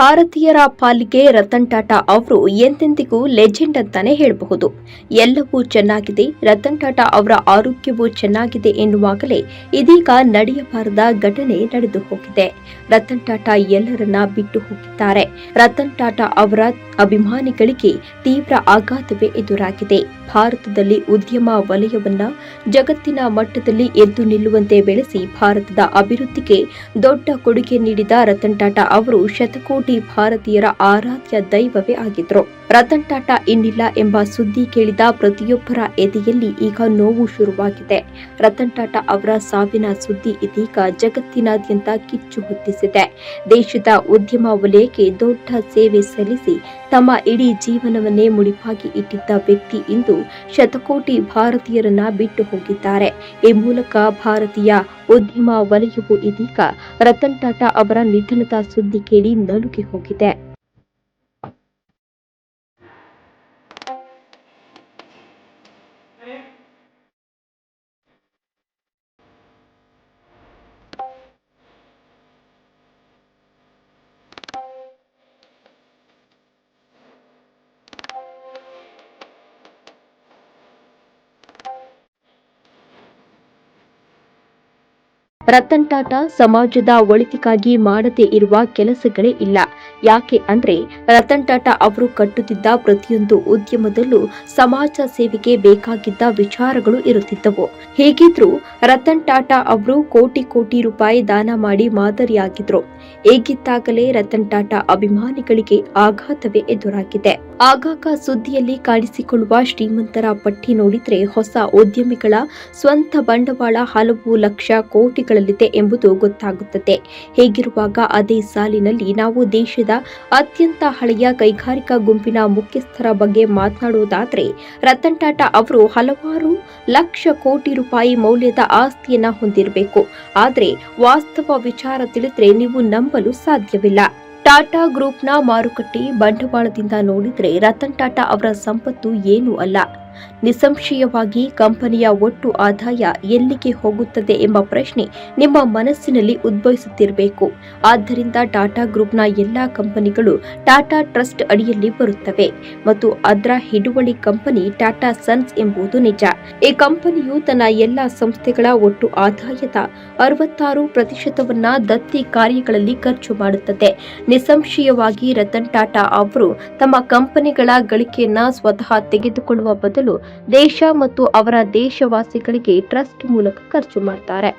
ಭಾರತೀಯರ ಪಾಲಿಗೆ ರತನ್ ಟಾಟಾ ಅವರು ಎಂದೆಂದಿಗೂ ಲೆಜೆಂಡ್ ಅಂತಾನೆ ಹೇಳಬಹುದು. ಎಲ್ಲವೂ ಚೆನ್ನಾಗಿದೆ, ರತನ್ ಟಾಟಾ ಅವರ ಆರೋಗ್ಯವೂ ಚೆನ್ನಾಗಿದೆ ಎನ್ನುವಾಗಲೇ ಇದೀಗ ನಡೆಯಬಾರದ ಘಟನೆ ನಡೆದು ಹೋಗಿದೆ. ರತನ್ ಟಾಟಾ ಎಲ್ಲರನ್ನ ಬಿಟ್ಟು ಹೋಗಿದ್ದಾರೆ. ರತನ್ ಟಾಟಾ ಅವರ ಅಭಿಮಾನಿಗಳಿಗೆ ತೀವ್ರ ಆಘಾತವೇ ಎದುರಾಗಿದೆ. ಭಾರತದಲ್ಲಿ ಉದ್ಯಮ ವಲಯವನ್ನ ಜಗತ್ತಿನ ಮಟ್ಟದಲ್ಲಿ ಎದ್ದು ನಿಲ್ಲುವಂತೆ ಬೆಳೆಸಿ ಭಾರತದ ಅಭಿವೃದ್ಧಿಗೆ ದೊಡ್ಡ ಕೊಡುಗೆ ನೀಡಿದ ರತನ್ ಟಾಟಾ ಅವರು ಶತಕೋಟಿ ಭಾರತೀಯರ ಆರಾಧ್ಯ ದೈವವೇ ಆಗಿದ್ರು. ರತನ್ ಟಾಟಾ ಇನ್ನಿಲ್ಲ ಎಂಬ ಸುದ್ದಿ ಕೇಳಿದ ಪ್ರತಿಯೊಬ್ಬರ ಎದೆಯಲ್ಲಿ ಈಗ ನೋವು ಶುರುವಾಗಿದೆ. ರತನ್ ಟಾಟಾ ಅವರ ಸಾವಿನ ಸುದ್ದಿ ಇದೀಗ ಜಗತ್ತಿನಾದ್ಯಂತ ಕಿಚ್ಚು ಹೊತ್ತಿಸಿದೆ. ದೇಶದ ಉದ್ಯಮ ವಲಯಕ್ಕೆ ದೊಡ್ಡ ಸೇವೆ ಸಲ್ಲಿಸಿ ತಮ್ಮ ಇಡೀ ಜೀವನವನ್ನೇ ಮುಡಿಪಾಗಿ ಇಟ್ಟಿದ್ದ ವ್ಯಕ್ತಿ ಇಂದು ಶತಕೋಟಿ ಭಾರತೀಯರನ್ನ ಬಿಟ್ಟು ಹೋಗಿದ್ದಾರೆ. ಈ ಮೂಲಕ ಭಾರತೀಯ ಉದ್ಯಮ ವಲಯವು ಇದೀಗ ರತನ್ ಟಾಟಾ ಅವರ ನಿಧನದ ಸುದ್ದಿ ಕೇಳಿ ನಲುಗಿ ಹೋಗಿದೆ. ರತನ್ ಟಾಟಾ ಸಮಾಜದ ಒಳಿತಿಗಾಗಿ ಮಾಡದೇ ಇರುವ ಕೆಲಸಗಳೇ ಇಲ್ಲ. ಯಾಕೆ ಅಂದ್ರೆ ರತನ್ ಟಾಟಾ ಅವರು ಕಟ್ಟುತ್ತಿದ್ದ ಪ್ರತಿಯೊಂದು ಉದ್ಯಮದಲ್ಲೂ ಸಮಾಜ ಸೇವೆಗೆ ಬೇಕಾಗಿದ್ದ ವಿಚಾರಗಳು ಇರುತ್ತಿದ್ದವು. ಹೇಗಿದ್ರು ರತನ್ ಟಾಟಾ ಅವರು ಕೋಟಿ ಕೋಟಿ ರೂಪಾಯಿ ದಾನ ಮಾಡಿ ಮಾದರಿಯಾಗಿದ್ರು. ಹೇಗಿದ್ದಾಗಲೇ ರತನ್ ಟಾಟಾ ಅಭಿಮಾನಿಗಳಿಗೆ ಆಘಾತವೇ ಎದುರಾಗಿದೆ. ಆಗಾಗ ಸುದ್ದಿಯಲ್ಲಿ ಕಾಣಿಸಿಕೊಳ್ಳುವ ಶ್ರೀಮಂತರ ಪಟ್ಟಿ ನೋಡಿದ್ರೆ ಹೊಸ ಉದ್ಯಮಿಗಳ ಸ್ವಂತ ಬಂಡವಾಳ ಹಲವು ಲಕ್ಷ ಕೋಟಿಗಳಲ್ಲಿದೆ ಎಂಬುದು ಗೊತ್ತಾಗುತ್ತದೆ. ಹೀಗಿರುವಾಗ ಅದೇ ಸಾಲಿನಲ್ಲಿ ನಾವು ದೇಶದ ಅತ್ಯಂತ ಹಳೆಯ ಕೈಗಾರಿಕಾ ಗುಂಪಿನ ಮುಖ್ಯಸ್ಥರ ಬಗ್ಗೆ ಮಾತನಾಡುವುದಾದರೆ ರತನ್ ಟಾಟಾ ಅವರು ಹಲವಾರು ಲಕ್ಷ ಕೋಟಿ ರೂಪಾಯಿ ಮೌಲ್ಯದ ಆಸ್ತಿಯನ್ನ ಹೊಂದಿರಬೇಕು. ಆದರೆ ವಾಸ್ತವ ವಿಚಾರ ತಿಳಿದ್ರೆ ನೀವು ನಂಬಲು ಸಾಧ್ಯವಿಲ್ಲ. ಟಾಟಾ ಗ್ರೂಪ್ನ ಮಾರುಕಟ್ಟೆ ಬಂಡವಾಳದಿಂದ ನೋಡಿದರೆ ರತನ್ ಟಾಟಾ ಅವರ ಸಂಪತ್ತು ಏನೂ ಅಲ್ಲ. ನಿಸ್ಸಂಶಯವಾಗಿ ಕಂಪನಿಯ ಒಟ್ಟು ಆದಾಯ ಎಲ್ಲಿಗೆ ಹೋಗುತ್ತದೆ ಎಂಬ ಪ್ರಶ್ನೆ ನಿಮ್ಮ ಮನಸ್ಸಿನಲ್ಲಿ ಉದ್ಭವಿಸುತ್ತಿರಬೇಕು. ಆದ್ದರಿಂದ ಟಾಟಾ ಗ್ರೂಪ್ನ ಎಲ್ಲಾ ಕಂಪನಿಗಳು ಟಾಟಾ ಟ್ರಸ್ಟ್ ಅಡಿಯಲ್ಲಿ ಬರುತ್ತವೆ ಮತ್ತು ಅದರ ಹಿಡುವಳಿ ಕಂಪನಿ ಟಾಟಾ ಸನ್ಸ್ ಎಂಬುದು ನಿಜ. ಈ ಕಂಪನಿಯು ತನ್ನ ಎಲ್ಲಾ ಸಂಸ್ಥೆಗಳ ಒಟ್ಟು ಆದಾಯದ 66% ದತ್ತಿ ಕಾರ್ಯಗಳಲ್ಲಿ ಖರ್ಚು ಮಾಡುತ್ತದೆ. ನಿಸ್ಸಂಶಯವಾಗಿ ರತನ್ ಟಾಟಾ ಅವರು ತಮ್ಮ ಕಂಪನಿಗಳ ಗಳಿಕೆಯನ್ನ ಸ್ವತಃ ತೆಗೆದುಕೊಳ್ಳುವ ಬದಲು ದೇಶ ಮತ್ತು ಅವರ ದೇಶವಾಸಿಗಳಿಗೆ ಟ್ರಸ್ಟ್ ಮೂಲಕ ಖರ್ಚು ಮಾಡ್ತಾರೆ.